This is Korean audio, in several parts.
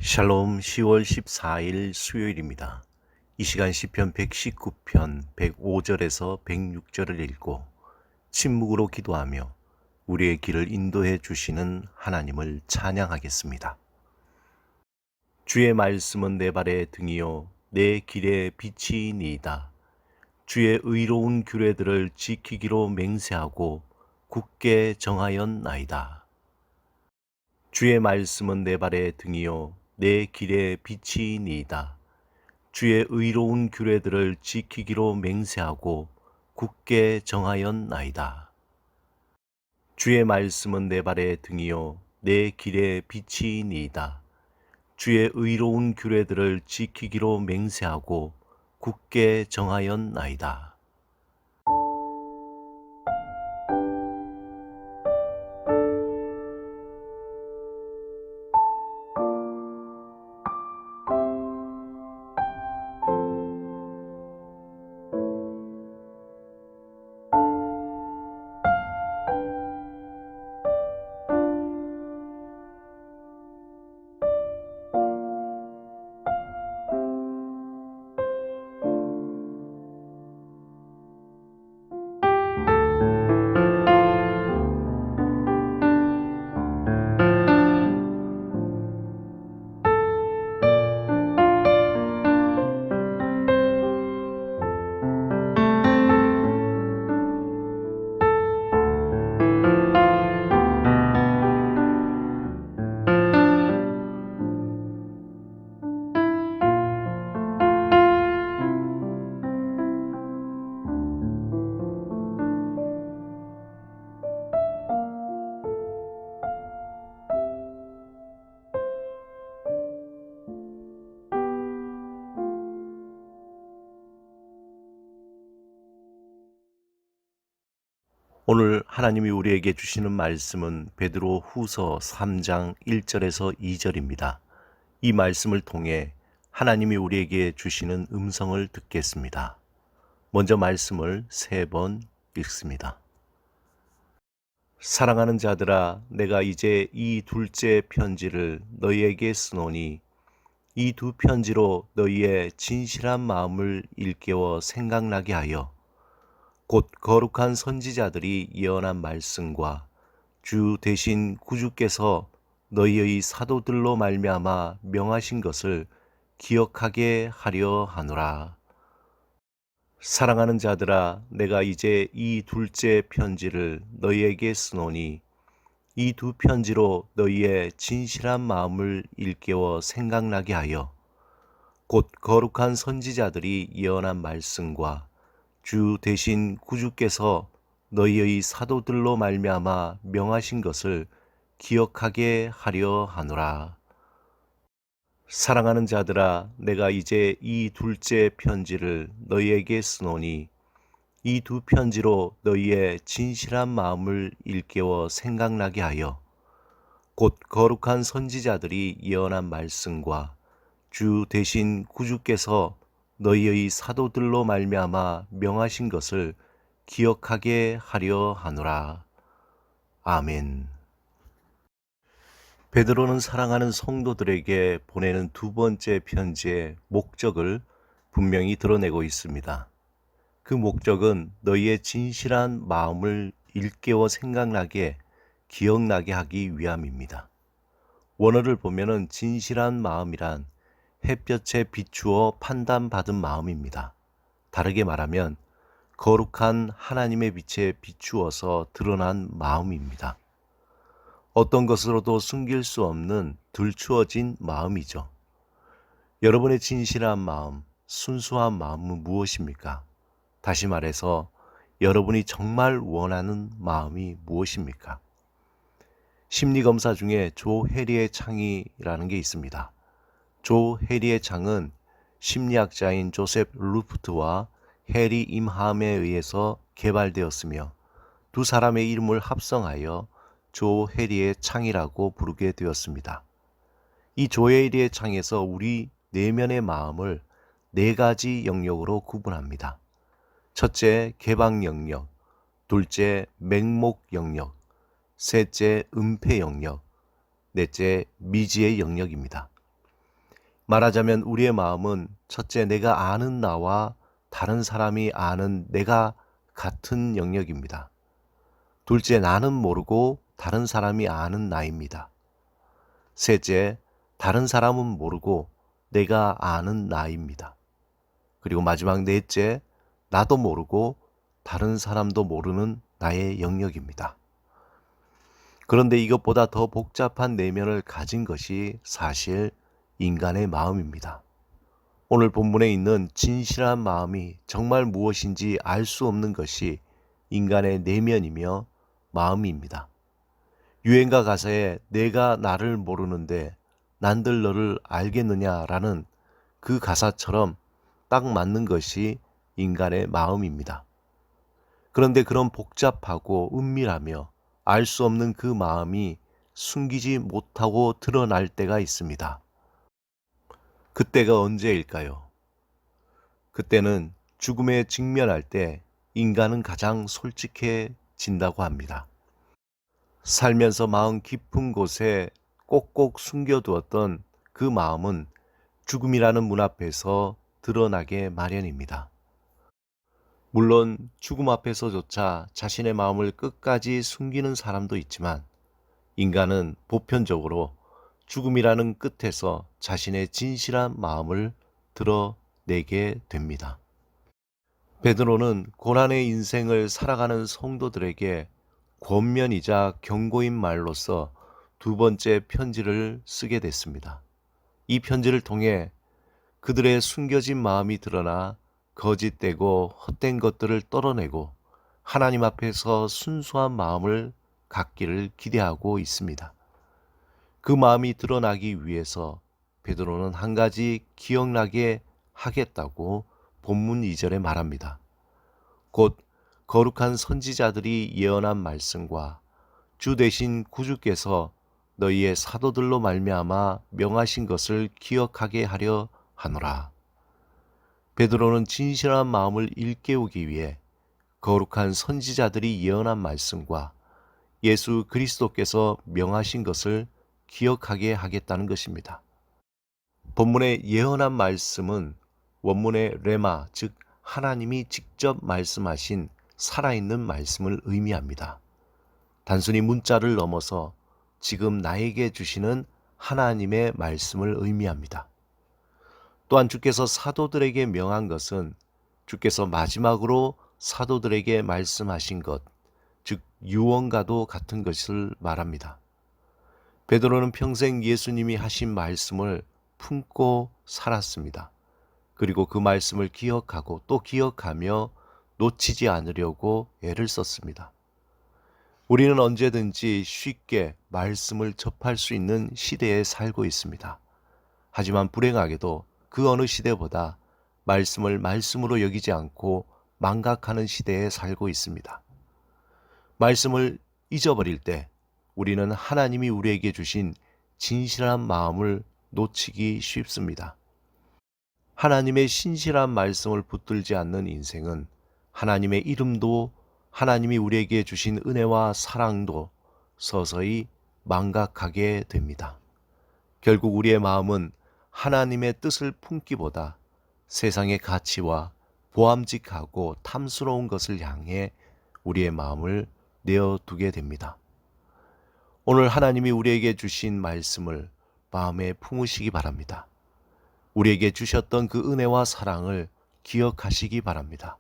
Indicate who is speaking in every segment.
Speaker 1: 샬롬 10월 14일 수요일입니다. 이 시간 시편 119편 105절에서 106절을 읽고 침묵으로 기도하며 우리의 길을 인도해 주시는 하나님을 찬양하겠습니다. 주의 말씀은 내 발의 등이요 내 길의 빛이니이다. 주의 의로운 규례들을 지키기로 맹세하고 굳게 정하였나이다. 주의 말씀은 내 발의 등이요 내 길의 빛이니이다. 주의 의로운 규례들을 지키기로 맹세하고 굳게 정하였나이다. 주의 말씀은 내 발의 등이요 내 길의 빛이니이다. 주의 의로운 규례들을 지키기로 맹세하고 굳게 정하였나이다. 오늘 하나님이 우리에게 주시는 말씀은 베드로 후서 3장 1절에서 2절입니다. 이 말씀을 통해 하나님이 우리에게 주시는 음성을 듣겠습니다. 먼저 말씀을 3번 읽습니다. 사랑하는 자들아, 내가 이제 이 둘째 편지를 너희에게 쓰노니 이 두 편지로 너희의 진실한 마음을 일깨워 생각나게 하여 곧 거룩한 선지자들이 예언한 말씀과 주 대신 구주께서 너희의 사도들로 말미암아 명하신 것을 기억하게 하려 하노라. 사랑하는 자들아, 내가 이제 이 둘째 편지를 너희에게 쓰노니 이 두 편지로 너희의 진실한 마음을 일깨워 생각나게 하여 곧 거룩한 선지자들이 예언한 말씀과 주 대신 구주께서 너희의 사도들로 말미암아 명하신 것을 기억하게 하려 하노라. 사랑하는 자들아, 내가 이제 이 둘째 편지를 너희에게 쓰노니 이 두 편지로 너희의 진실한 마음을 일깨워 생각나게 하여 곧 거룩한 선지자들이 예언한 말씀과 주 대신 구주께서 너희의 사도들로 말미암아 명하신 것을 기억하게 하려 하노라. 아멘. 베드로는 사랑하는 성도들에게 보내는 두 번째 편지의 목적을 분명히 드러내고 있습니다. 그 목적은 너희의 진실한 마음을 일깨워 생각나게, 기억나게 하기 위함입니다. 원어를 보면은 진실한 마음이란 햇볕에 비추어 판단받은 마음입니다. 다르게 말하면 거룩한 하나님의 빛에 비추어서 드러난 마음입니다. 어떤 것으로도 숨길 수 없는 들추어진 마음이죠. 여러분의 진실한 마음, 순수한 마음은 무엇입니까? 다시 말해서 여러분이 정말 원하는 마음이 무엇입니까? 심리검사 중에 조 해리의 창이라는 게 있습니다. 조 해리의 창은 심리학자인 조셉 루프트와 해리 임함에 의해서 개발되었으며 두 사람의 이름을 합성하여 조 해리의 창이라고 부르게 되었습니다. 이 조 해리의 창에서 우리 내면의 마음을 4가지 영역으로 구분합니다. 첫째, 개방 영역, 둘째, 맹목 영역, 셋째, 은폐 영역, 넷째, 미지의 영역입니다. 말하자면 우리의 마음은 첫째, 내가 아는 나와 다른 사람이 아는 내가 같은 영역입니다. 둘째, 나는 모르고 다른 사람이 아는 나입니다. 셋째, 다른 사람은 모르고 내가 아는 나입니다. 그리고 마지막 넷째, 나도 모르고 다른 사람도 모르는 나의 영역입니다. 그런데 이것보다 더 복잡한 내면을 가진 것이 사실 인간의 마음입니다. 오늘 본문에 있는 진실한 마음이 정말 무엇인지 알 수 없는 것이 인간의 내면이며 마음입니다. 유행가 가사에 내가 나를 모르는데 난들 너를 알겠느냐라는 그 가사처럼 딱 맞는 것이 인간의 마음입니다. 그런데 그런 복잡하고 은밀하며 알 수 없는 그 마음이 숨기지 못하고 드러날 때가 있습니다. 그때가 언제일까요? 그때는 죽음에 직면할 때 인간은 가장 솔직해진다고 합니다. 살면서 마음 깊은 곳에 꼭꼭 숨겨두었던 그 마음은 죽음이라는 문 앞에서 드러나게 마련입니다. 물론 죽음 앞에서조차 자신의 마음을 끝까지 숨기는 사람도 있지만 인간은 보편적으로 죽음이라는 끝에서 자신의 진실한 마음을 드러내게 됩니다. 베드로는 고난의 인생을 살아가는 성도들에게 권면이자 경고인 말로써 두 번째 편지를 쓰게 됐습니다. 이 편지를 통해 그들의 숨겨진 마음이 드러나 거짓되고 헛된 것들을 떨어내고 하나님 앞에서 순수한 마음을 갖기를 기대하고 있습니다. 그 마음이 드러나기 위해서 베드로는 한 가지 기억나게 하겠다고 본문 2절에 말합니다. 곧 거룩한 선지자들이 예언한 말씀과 주 되신 구주께서 너희의 사도들로 말미암아 명하신 것을 기억하게 하려 하노라. 베드로는 진실한 마음을 일깨우기 위해 거룩한 선지자들이 예언한 말씀과 예수 그리스도께서 명하신 것을 기억하게 하겠다는 것입니다. 본문의 예언한 말씀은 원문의 레마, 즉 하나님이 직접 말씀하신 살아있는 말씀을 의미합니다. 단순히 문자를 넘어서 지금 나에게 주시는 하나님의 말씀을 의미합니다. 또한 주께서 사도들에게 명한 것은 주께서 마지막으로 사도들에게 말씀하신 것, 즉 유언과도 같은 것을 말합니다. 베드로는 평생 예수님이 하신 말씀을 품고 살았습니다. 그리고 그 말씀을 기억하고 또 기억하며 놓치지 않으려고 애를 썼습니다. 우리는 언제든지 쉽게 말씀을 접할 수 있는 시대에 살고 있습니다. 하지만 불행하게도 그 어느 시대보다 말씀을 말씀으로 여기지 않고 망각하는 시대에 살고 있습니다. 말씀을 잊어버릴 때 우리는 하나님이 우리에게 주신 진실한 마음을 놓치기 쉽습니다. 하나님의 신실한 말씀을 붙들지 않는 인생은 하나님의 이름도 하나님이 우리에게 주신 은혜와 사랑도 서서히 망각하게 됩니다. 결국 우리의 마음은 하나님의 뜻을 품기보다 세상의 가치와 보암직하고 탐스러운 것을 향해 우리의 마음을 내어두게 됩니다. 오늘 하나님이 우리에게 주신 말씀을 마음에 품으시기 바랍니다. 우리에게 주셨던 그 은혜와 사랑을 기억하시기 바랍니다.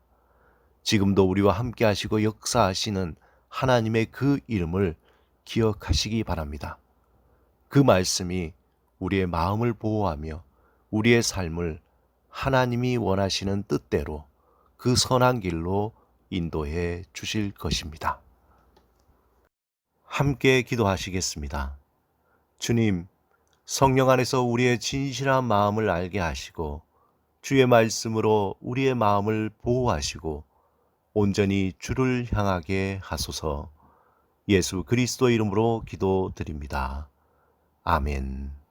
Speaker 1: 지금도 우리와 함께 하시고 역사하시는 하나님의 그 이름을 기억하시기 바랍니다. 그 말씀이 우리의 마음을 보호하며 우리의 삶을 하나님이 원하시는 뜻대로 그 선한 길로 인도해 주실 것입니다. 함께 기도하시겠습니다. 주님, 성령 안에서 우리의 진실한 마음을 알게 하시고 주의 말씀으로 우리의 마음을 보호하시고 온전히 주를 향하게 하소서. 예수 그리스도 이름으로 기도드립니다. 아멘.